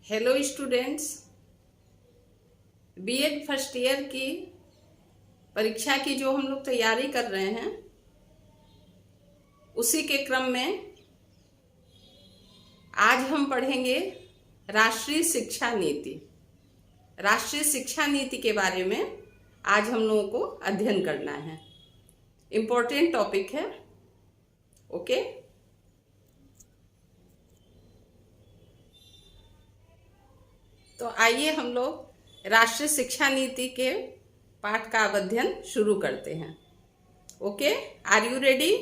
Hello students, B Ed first year की परीक्षा की जो हम लोग तैयारी कर रहे हैं उसी के क्रम में आज हम पढ़ेंगे राष्ट्रीय शिक्षा नीति। राष्ट्रीय शिक्षा नीति के बारे में आज हम लोगों को अध्ययन करना है। इम्पोर्टेंट टॉपिक है। ओके, तो आइए हम लोग राष्ट्रीय शिक्षा नीति के पाठ का अध्ययन शुरू करते हैं। Okay, are you ready?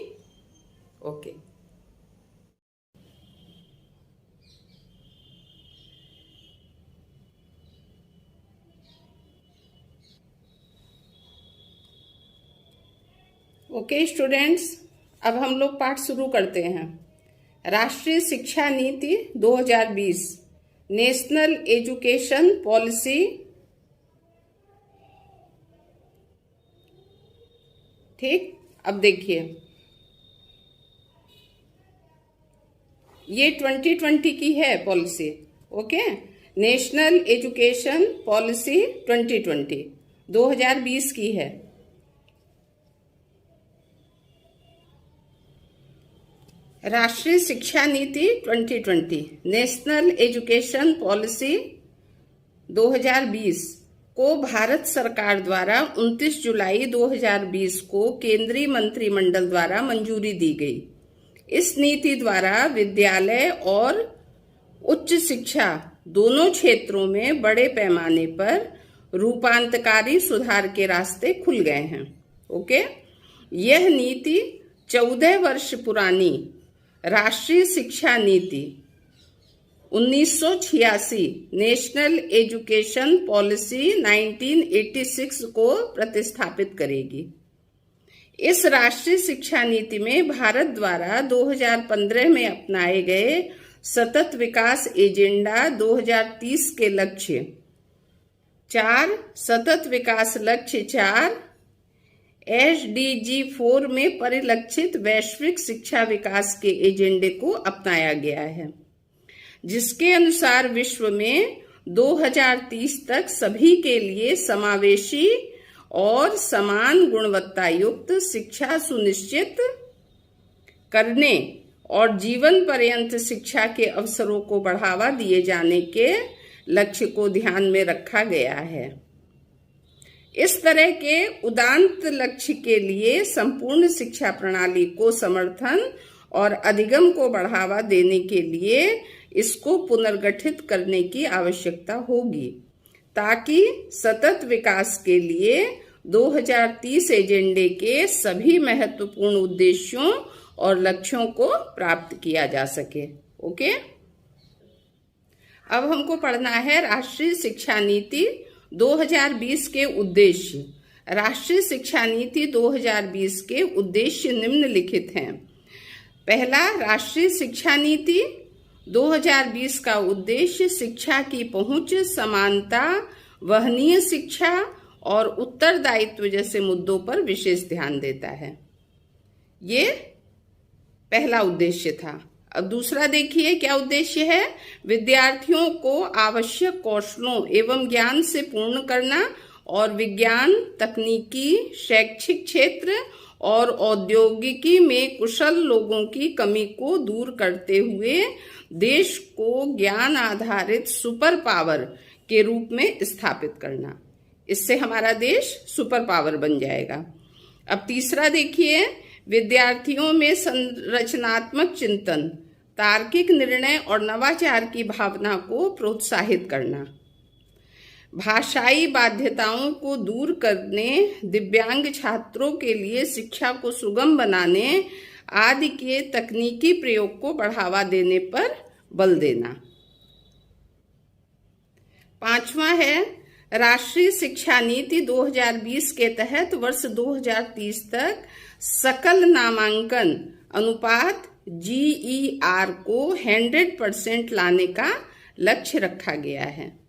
Okay, okay students, अब हम लोग पाठ शुरू करते हैं। राष्ट्रीय शिक्षा नीति 2020 नेशनल एजुकेशन पॉलिसी। ठीक, अब देखिए, ये 2020 की है policy. Okay, national education policy 2020 की है। राष्ट्रीय शिक्षा नीति 2020 नेशनल एजुकेशन पॉलिसी 2020 को भारत सरकार द्वारा 29 जुलाई 2020 को केंद्रीय मंत्रिमंडल द्वारा मंजूरी दी गई। इस नीति द्वारा विद्यालय और उच्च शिक्षा दोनों क्षेत्रों में बड़े पैमाने पर रूपांतरकारी सुधार के रास्ते खुल गए हैं। ओके, यह नीति 14 वर्ष पुरानी राष्ट्रीय शिक्षा नीति 1986 नेशनल एजुकेशन पॉलिसी 1986 को प्रतिस्थापित करेगी। इस राष्ट्रीय शिक्षा नीति में भारत द्वारा 2015 में अपनाए गए सतत विकास एजेंडा 2030 के लक्ष्य 4 सतत विकास लक्ष्य 4 SDG 4 में परिलक्षित वैश्विक शिक्षा विकास के एजेंडे को अपनाया गया है, जिसके अनुसार विश्व में 2030 तक सभी के लिए समावेशी और समान गुणवत्ता युक्त शिक्षा सुनिश्चित करने और जीवन पर्यंत शिक्षा के अवसरों को बढ़ावा दिए जाने के लक्ष्य को ध्यान में रखा गया है। इस तरह के उदात्त लक्ष्य के लिए संपूर्ण शिक्षा प्रणाली को समर्थन और अधिगम को बढ़ावा देने के लिए इसको पुनर्गठित करने की आवश्यकता होगी, ताकि सतत विकास के लिए 2030 एजेंडे के सभी महत्वपूर्ण उद्देश्यों और लक्ष्यों को प्राप्त किया जा सके। ओके, अब हमको पढ़ना है राष्ट्रीय शिक्षा नीति 2020 के उद्देश्य। राष्ट्रीय शिक्षा नीति 2020 के उद्देश्य निम्नलिखित हैं। पहला, राष्ट्रीय शिक्षा नीति 2020 का उद्देश्य शिक्षा की पहुंच, समानता, वहनीय शिक्षा और उत्तरदायित्व जैसे मुद्दों पर विशेष ध्यान देता है। ये पहला उद्देश्य था। अब दूसरा देखिए क्या उद्देश्य है। विद्यार्थियों को आवश्यक कौशलों एवं ज्ञान से पूर्ण करना और विज्ञान, तकनीकी, शैक्षिक क्षेत्र और औद्योगिकी में कुशल लोगों की कमी को दूर करते हुए देश को ज्ञान आधारित सुपर पावर के रूप में स्थापित करना। इससे हमारा देश सुपर पावर बन जाएगा। अब तीसरा देखिए, विद्यार्थियों में संरचनात्मक चिंतन, तार्किक निर्णय और नवाचार की भावना को प्रोत्साहित करना, भाषाई बाध्यताओं को दूर करने, दिव्यांग छात्रों के लिए शिक्षा को सुगम बनाने आदि के तकनीकी प्रयोग को बढ़ावा देने पर बल देना। पांचवा है, राष्ट्रीय शिक्षा नीति 2020 के तहत वर्ष 2030 तक सकल नामांकन अनुपात GER को 100% लाने का लक्ष्य रखा गया है।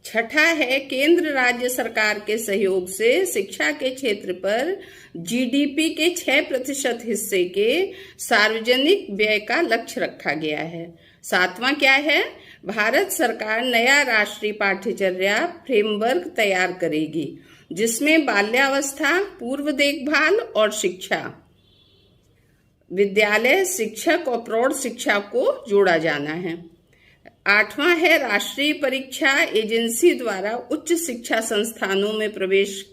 छठा है केंद्र राज्य सरकार के सहयोग से शिक्षा के क्षेत्र पर जीडीपी के 6% हिस्से के सार्वजनिक व्यय का लक्ष्य रखा गया है। सातवां क्या है, भारत सरकार नया राष्ट्रीय पाठ्यचर्या फ्रेमवर्क तैयार करेगी जिसमें बाल्यावस्था, पूर्व देखभाल और शिक्षा, विद्यालय, शिक्षक और प्रौढ़ शिक्षा को जोड़ा जाना है। आठवां है राष्ट्रीय परीक्षा एजेंसी द्वारा उच्च शिक्षा संस्थानों में प्रवेश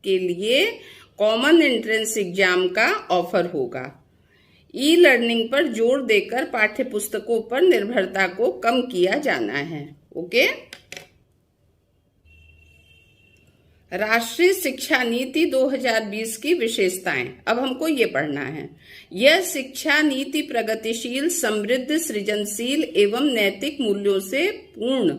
के लिए कॉमन एंट्रेंस एग्जाम का ऑफर होगा। ई लर्निंग पर जोर देकर पाठ्य पुस्तकों पर निर्भरता को कम किया जाना है। ओके, राष्ट्रीय शिक्षा नीति 2020 की विशेषताएं, अब हमको ये पढ़ना है। यह शिक्षा नीति प्रगतिशील, समृद्ध, सृजनशील एवं नैतिक मूल्यों से पूर्ण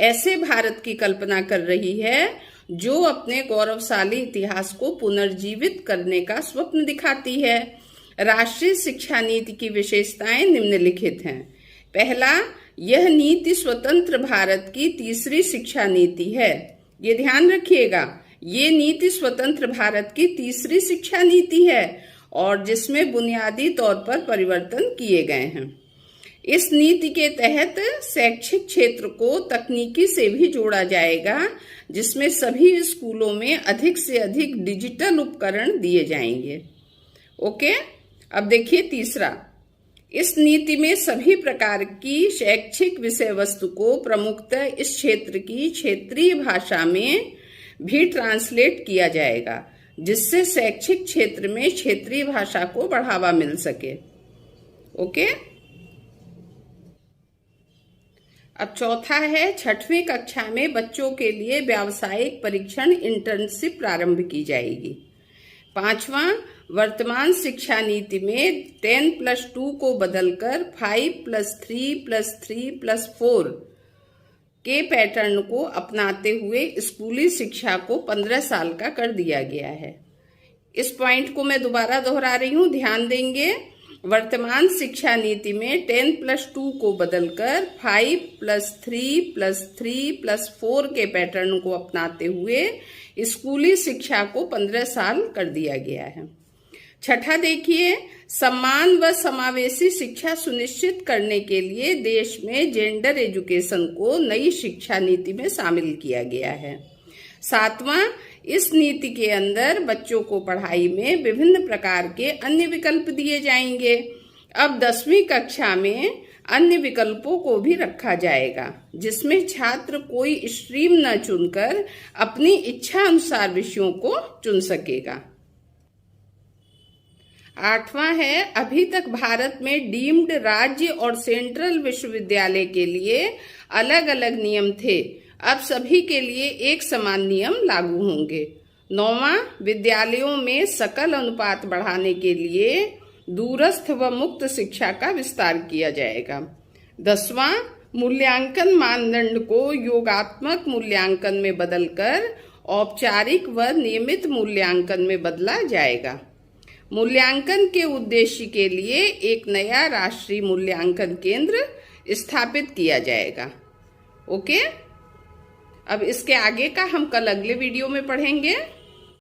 ऐसे भारत की कल्पना कर रही है जो अपने गौरवशाली इतिहास को पुनर्जीवित करने का स्वप्न दिखाती है। राष्ट्रीय शिक्षा नीति की विशेषताएं निम्नलिखित हैं। पहला, यह नीति स्वतंत्र भारत की तीसरी शिक्षा नीति है। ये ध्यान रखिएगा, ये नीति स्वतंत्र भारत की तीसरी शिक्षा नीति है और जिसमें बुनियादी तौर पर परिवर्तन किए गए हैं। इस नीति के तहत शैक्षिक क्षेत्र को तकनीकी से भी जोड़ा जाएगा जिसमें सभी स्कूलों में अधिक से अधिक डिजिटल उपकरण दिए जाएंगे। ओके, अब देखिए तीसरा, इस नीति में सभी प्रकार की शैक्षिक विषय वस्तु को प्रमुखतः इस क्षेत्र की क्षेत्रीय भाषा में भी ट्रांसलेट किया जाएगा जिससे शैक्षिक क्षेत्र में क्षेत्रीय भाषा को बढ़ावा मिल सके। ओके, अब चौथा है 6वीं कक्षा में बच्चों के लिए व्यावसायिक परीक्षण इंटर्नशिप प्रारंभ की जाएगी। पांचवा, वर्तमान शिक्षा नीति में 10+2 को बदलकर 5+3+3+4 के पैटर्न को अपनाते हुए स्कूली शिक्षा को 15 साल का कर दिया गया है। इस पॉइंट को मैं दोबारा दोहरा रही हूं, ध्यान देंगे। वर्तमान शिक्षा नीति में 10+2 को बदलकर 5+3+3+4 के पैटर्न को अपनाते हुए स्कूली शिक्षा को 15 साल कर दिया गया है। छठा देखिए, समान व समावेशी शिक्षा सुनिश्चित करने के लिए देश में जेंडर एजुकेशन को नई शिक्षा नीति में शामिल किया गया है। सातवां, इस नीति के अंदर बच्चों को पढ़ाई में विभिन्न प्रकार के अन्य विकल्प दिए जाएंगे। अब 10वीं कक्षा में अन्य विकल्पों को भी रखा जाएगा जिसमें छात्र कोई स्ट्रीम न चुनकर अपनी इच्छा अनुसार विषयों को चुन सकेगा। आठवां है, अभी तक भारत में डीम्ड राज्य और सेंट्रल विश्वविद्यालय के लिए अलग अलग नियम थे, अब सभी के लिए एक समान नियम लागू होंगे। 9वां, विद्यालयों में सकल अनुपात बढ़ाने के लिए दूरस्थ व मुक्त शिक्षा का विस्तार किया जाएगा। 10वां, मूल्यांकन मानदंड को योगात्मक मूल्यांकन में बदलकर औपचारिक व नियमित मूल्यांकन में बदला जाएगा। मूल्यांकन के उद्देश्य के लिए एक नया राष्ट्रीय मूल्यांकन केंद्र स्थापित किया जाएगा। ओके, अब इसके आगे का हम कल अगले वीडियो में पढ़ेंगे।